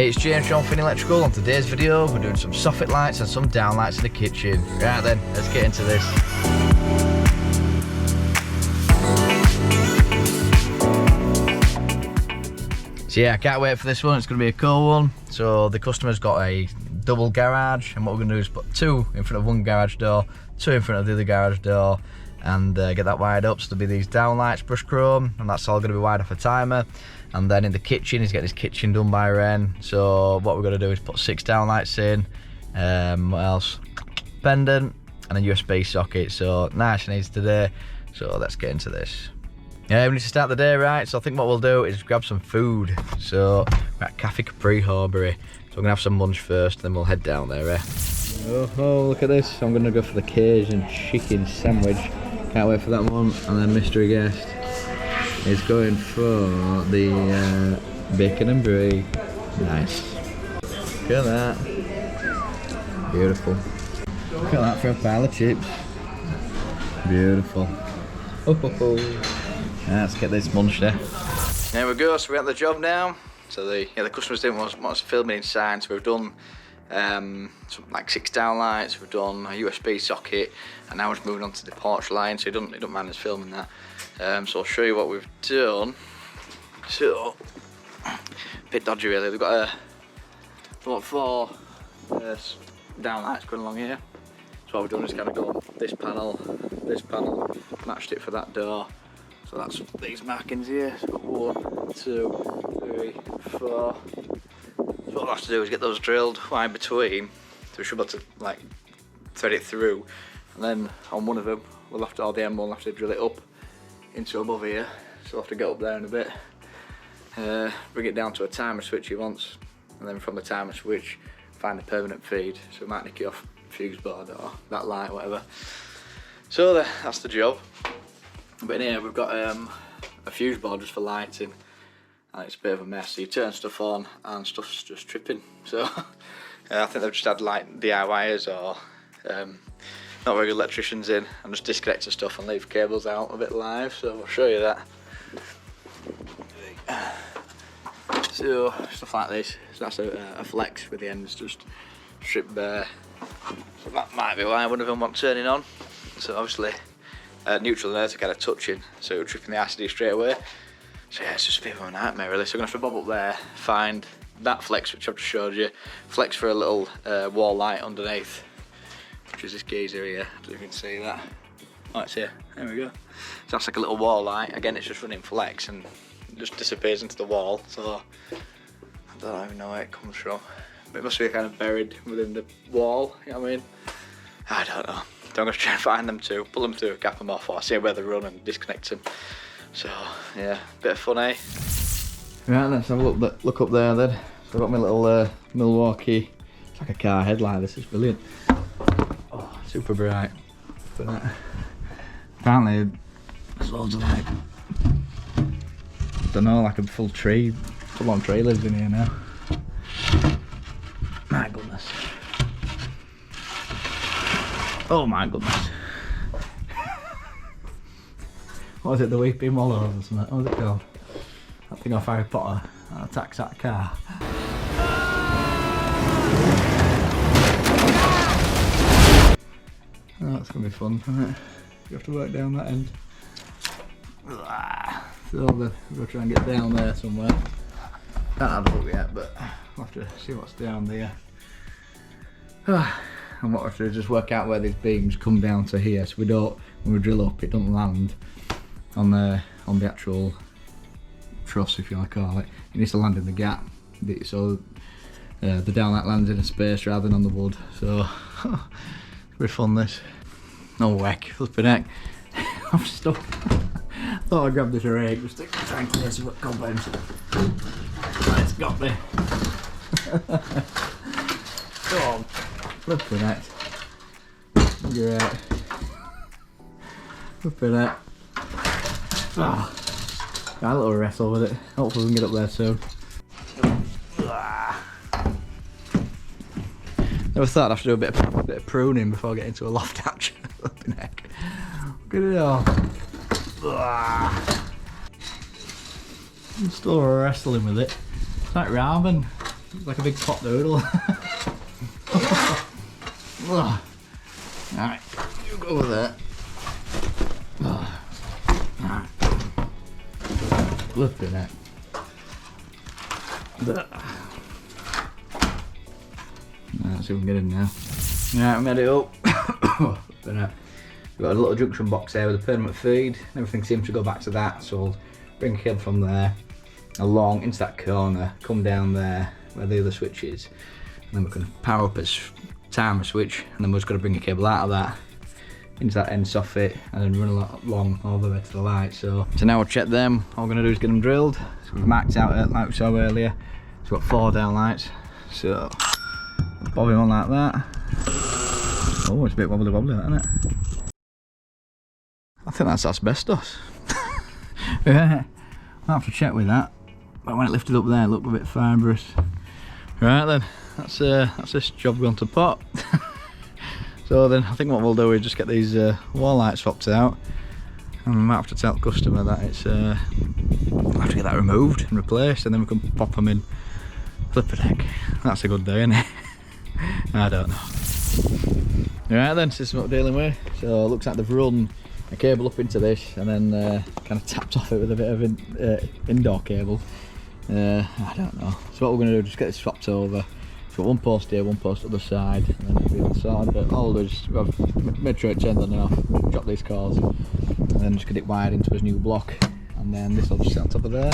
Hey, it's James from Finney Electrical. On today's video, we're doing some soffit lights and some downlights in the kitchen. Right then, let's get into this. So yeah, I can't wait for this one. It's going to be a cool one. So the customer's got a double garage, and what we're going to do is put two in front of one garage door, two in front of the other garage door, and get that wired up. So there'll be these downlights brushed chrome, and that's all going to be wired off a timer. And then in the kitchen, he's getting his kitchen done by Ren. So what we're going to do is put 6 downlights in. What else? Pendant and a USB socket. So nice and easy today. So let's get into this. Yeah, we need to start the day right. So I think what we'll do is grab some food. So we're at Cafe Capri Horbury. So we're gonna have some lunch first, then we'll head down there. Oh, look at this! I'm gonna go for the Cajun chicken sandwich. Can't wait for that one. And then mystery guest is going for the bacon and brie. Nice. Look at that. Beautiful. Look at that for a pile of chips. Beautiful. Let's get this munched there. There we go. So we're at the job now. So the customers didn't want us filming inside, so we've done like 6 downlights, we've done a USB socket, and now we're just moving on to the porch line, so he don't mind us filming that. So I'll show you what we've done. So, a bit dodgy really. We've got about 4 downlights going along here. So what we've done is kind of go this panel, matched it for that door. So that's these markings here. So 1, 2, 3, 4. So what we'll have to do is get those drilled wide between, so we should be able to like thread it through, and then on one of them we'll have to, or the end one we'll have to drill it up into above here. So we'll have to get up there in a bit, bring it down to a timer switch he wants, and then from the timer switch find a permanent feed. So we might nick it off fuse board or that light, whatever. So that's the job. But in here we've got a fuse board just for lighting, and it's a bit of a mess. So you turn stuff on and stuff's just tripping. So I think they've just had like DIYers or not very good electricians in and just disconnecting stuff and leave cables out a bit live. So I'll show you that. So stuff like this. So that's a flex with the ends just stripped bare. So that might be why one of them wasn't turning on. So obviously neutral and earth are kind of touching, so we're tripping the RCD straight away. So yeah, it's just a bit of a nightmare really. So I'm going to have to bob up there, find that flex which I've just showed you, flex for a little wall light underneath, which is this geezer here. I don't know if you can see that. Oh, it's here. There we go. So that's like a little wall light. Again, it's just running flex and it just disappears into the wall. So I don't even know where it comes from. But it must be kind of buried within the wall, you know what I mean? I don't know. So I'm going to try and find them too, pull them through, gap them off, or see where they run and disconnect them. So yeah, bit of fun, eh? Right, let's have a look up there then. So I've got my little Milwaukee, it's like a car headlight, this is brilliant. Oh, super bright. But apparently there's loads of like, I don't know, like a full-on tree lives in here now. My goodness. Oh my goodness. What was it, the Weeping Willow or something? What was it called? That thing off Harry Potter that attacks that car. Oh, that's going to be fun, isn't it? You have to work down that end. So we'll try and get down there somewhere. Can't have a look yet, but we'll have to see what's down there. And what we have to do is just work out where these beams come down to here, so we don't, when we drill up, it doesn't land on the actual truss, if you like to call it. It needs to land in the gap, so the downlight lands in a space rather than on the wood. So it's pretty fun this. No heck, flipping heck. I'm stuck. Thought I'd grab this rake just to try and clear some cobwebs. It's got me. Come on. Flipping it. Great. Flipping it. Ah. Got a little wrestle with it. Hopefully we can get up there soon. Never thought I'd have to do a bit of pruning before getting to a loft action. Flipping heck. Look at it all. I'm still wrestling with it. It's like ramen. Looks like a big pot noodle. Alright, you go over there. Alright. Flipping it. Let's see if we can get in now. Right, we made it up. We've got a little junction box there with a permanent feed. Everything seems to go back to that, so we'll bring a cable from there along into that corner, come down there where the other switch is, and then we can power up its timer switch, and then we're just going to bring a cable out of that into that end soffit and then run along all the way to the light. So now we'll check them. All we're going to do is get them drilled. So we've marked out it like we saw earlier. So we've got 4 down lights. So bob him on like that. Oh, it's a bit wobbly wobbly, isn't it? I think that's asbestos. Yeah, I'll have to check with that. But when it lifted up there, it looked a bit fibrous. Right then, that's this job gone to pot. So then I think what we'll do is just get these wall lights swapped out, and we might have to tell the customer that it's we'll have to get that removed and replaced, and then we can pop them in. Flip a heck, that's a good day, isn't it? I don't know. Right then, this is what we're dealing with. So it looks like they've run a cable up into this and then kind of tapped off it with a bit of indoor cable. I don't know. So what we're going to do is just get this swapped over. So one post here, one post other side, and then it'll be on the side. But all we'll do is make sure it turns on and off, drop these cores, and then just get it wired into his new block. And then this will just sit on top of there,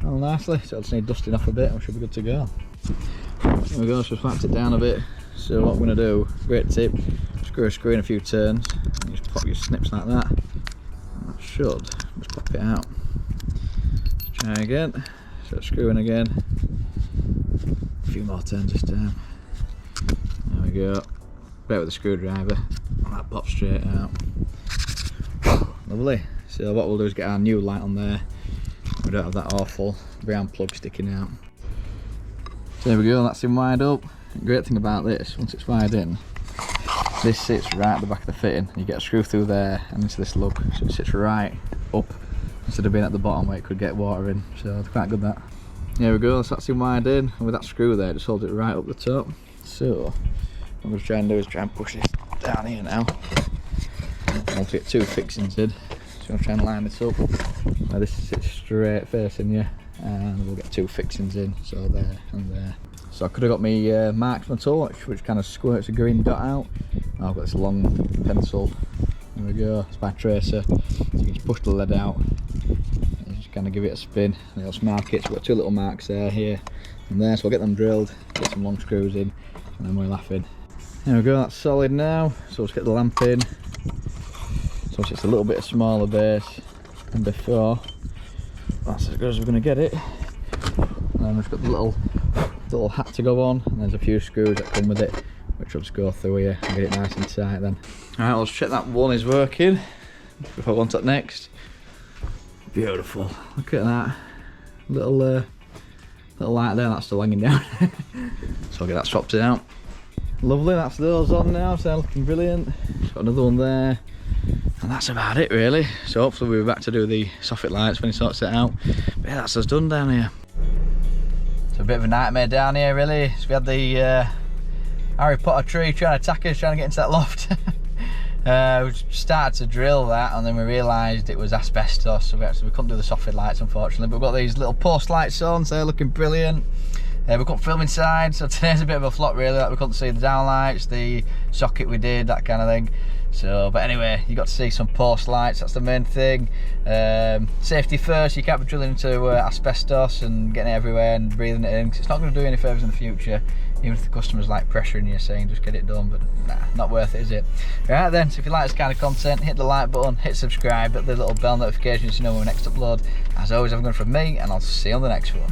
all nicely. So I'll just need dusting off a bit and we should be good to go. There we go, so flapped it down a bit. So what we're going to do, great tip, screw a screw in a few turns, and just pop your snips like that. And that should just pop it out. Let's try again. So screw in again. A few more turns this time. There we go. Bit with the screwdriver, and that pops straight out. Lovely. So what we'll do is get our new light on there. We don't have that awful brown plug sticking out. So there we go, that's him wired up. The great thing about this, once it's wired in, this sits right at the back of the fitting. You get a screw through there and into this lug, so it sits right up instead of being at the bottom where it could get water in. So it's quite good that. There we go, so that's him wired in, and with that screw there, it just holds it right up the top. So what I'm going to try and do is try and push this down here now. I want to get 2 fixings in. So I'm going to try and line this up. Now this sits straight facing you, and we'll get 2 fixings in, so there and there. So I could have got me marksman torch, which kind of squirts a green dot out. I've got this long pencil. There we go, it's my tracer. So you can just push the lead out and just kind of give it a spin, and it'll just mark it. So we've got 2 little marks there, here and there. So I'll get them drilled, get some long screws in, and then we're laughing. There we go, that's solid now. So let's get the lamp in. So it's a little bit smaller base than before. That's as good as we're going to get it. And then we've got the little hat to go on, and there's a few screws that come with it, which will just go through here and get it nice and tight then. Alright, let's check that one is working before I go on to that next. Beautiful, look at that. Little light there, that's still hanging down. So I'll get that swapped out. Lovely, that's those on now, so they're looking brilliant. Got another one there. And that's about it really. So hopefully we'll be back to do the soffit lights when he sorts it out. But yeah, that's us done down here. So a bit of a nightmare down here really. So we had the Harry Potter tree trying to attack us, trying to get into that loft. We started to drill that, and then we realised it was asbestos, so we couldn't do the soffit lights unfortunately. But we've got these little post lights on, so they're looking brilliant. We couldn't film inside, so today's a bit of a flop really. Like we couldn't see the downlights, the socket we did, that kind of thing. So, but anyway, you got to see some post lights, that's the main thing. Safety first, you can't be drilling into asbestos and getting it everywhere and breathing it in, because it's not going to do any favours in the future, even if the customer's like pressuring you saying just get it done, but nah, not worth it, is it? Right then, so if you like this kind of content, hit the like button, hit subscribe, hit the little bell notification so you know when we next upload. As always, have a good one from me, and I'll see you on the next one.